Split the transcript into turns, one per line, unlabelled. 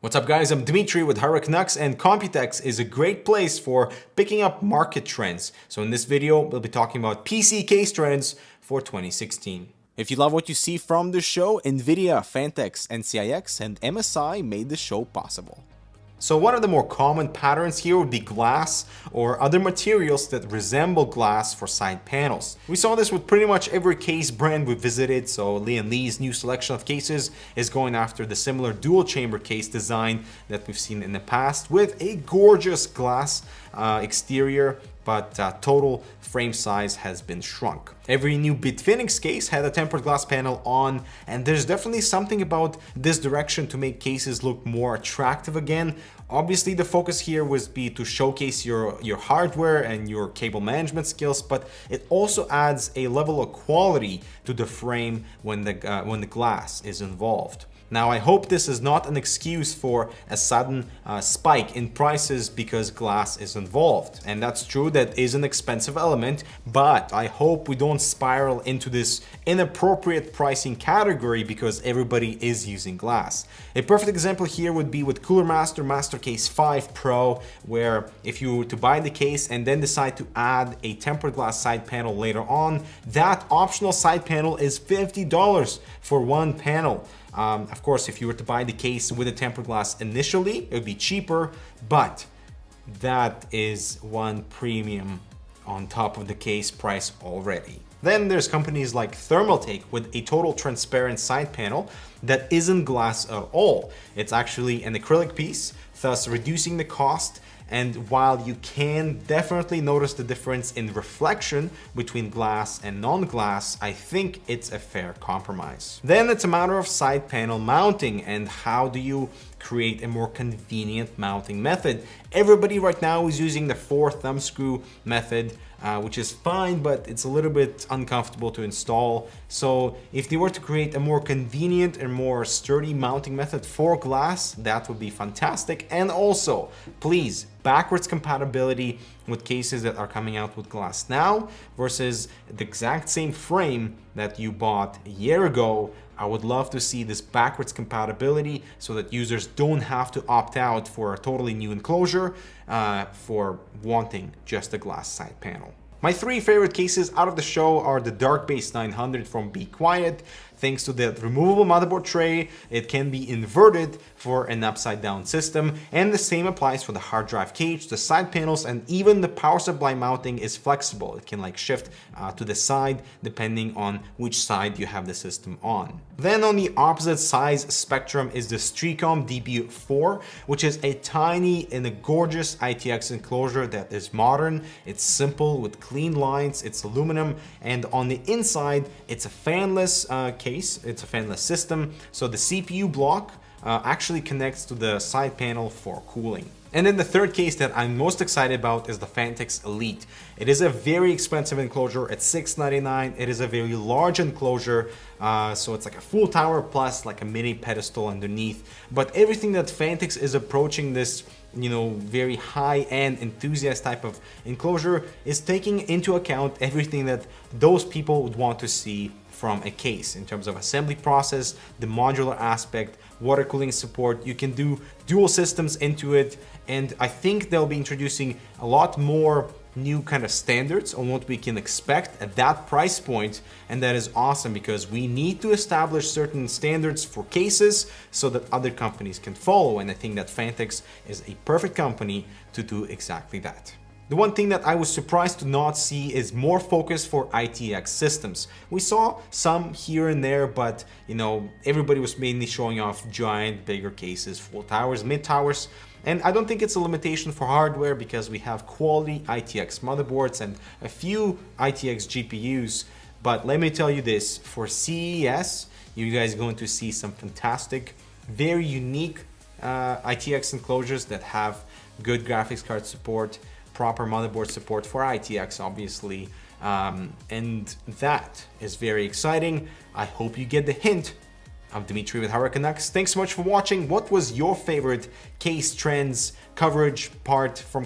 What's up guys, I'm Dimitri with HardwareCanucks, and Computex is a great place for picking up market trends. So in this video, we'll be talking about PC case trends for 2016. If you love what you see from the show, NVIDIA, Fantex, NCIX, and MSI made the show possible. So one of the more common patterns here would be glass or other materials that resemble glass for side panels. We saw this with pretty much every case brand we visited, so Lee's new selection of cases is going after the similar dual chamber case design that we've seen in the past with a gorgeous glass exterior, but total frame size has been shrunk. Every new Bitfinex case had a tempered glass panel on, and there's definitely something about this direction to make cases look more attractive again. Obviously, the focus here would be to showcase your hardware and your cable management skills, but it also adds a level of quality to the frame when the glass is involved. Now, I hope this is not an excuse for a sudden spike in prices because glass is involved. And that's true, that is an expensive element, but I hope we don't spiral into this inappropriate pricing category because everybody is using glass. A perfect example here would be with Cooler Master Mastercase 5 Pro, where if you were to buy the case and then decide to add a tempered glass side panel later on, that optional side panel is $50 for one panel. Of course, if you were to buy the case with a tempered glass initially, it would be cheaper, but that is one premium on top of the case price already. Then there's companies like Thermaltake with a total transparent side panel that isn't glass at all. It's actually an acrylic piece, thus reducing the cost. And while you can definitely notice the difference in reflection between glass and non-glass, I think it's a fair compromise. Then it's a matter of side panel mounting and how do you create a more convenient mounting method. Everybody right now is using the 4 thumb screw method, which is fine, but it's a little bit uncomfortable to install. So if they were to create a more convenient and more sturdy mounting method for glass, that would be fantastic. And also, please, backwards compatibility with cases that are coming out with glass now versus the exact same frame that you bought a year ago. I would love to see this backwards compatibility so that users don't have to opt out for a totally new enclosure for wanting just a glass side panel. My 3 favorite cases out of the show are the Dark Base 900 from Be Quiet. Thanks to the removable motherboard tray, it can be inverted for an upside down system, and the same applies for the hard drive cage, the side panels, and even the power supply mounting is flexible. It can like shift to the side depending on which side you have the system on. Then on the opposite size spectrum is the Streacom DB4, which is a tiny and a gorgeous ITX enclosure that is modern. It's simple with clean lines, it's aluminum, and on the inside it's a fanless case, it's a fanless system, so the CPU block actually connects to the side panel for cooling. And then the third case that I'm most excited about is the Fantex Elite. It is a very expensive enclosure at $699. It is a very large enclosure, so it's like a full tower plus like a mini pedestal underneath. But everything that Fantex is approaching this, very high-end enthusiast type of enclosure is taking into account everything that those people would want to see from a case in terms of assembly process, the modular aspect, water cooling support. You can do dual systems into it, and I think they'll be introducing a lot more new kind of standards on what we can expect at that price point, and that is awesome because we need to establish certain standards for cases so that other companies can follow, and I think that Fantex is a perfect company to do exactly that. The one thing that I was surprised to not see is more focus for ITX systems. We saw some here and there, but everybody was mainly showing off giant, bigger cases, full towers, mid towers. And I don't think it's a limitation for hardware because we have quality ITX motherboards and a few ITX GPUs. But let me tell you this, for CES, you guys are going to see some fantastic, very unique ITX enclosures that have good graphics card support, proper motherboard support for ITX, obviously, and that is very exciting. I hope you get the hint. I'm Dimitri with HardwareCanucks. Thanks so much for watching. What was your favorite case trends coverage part from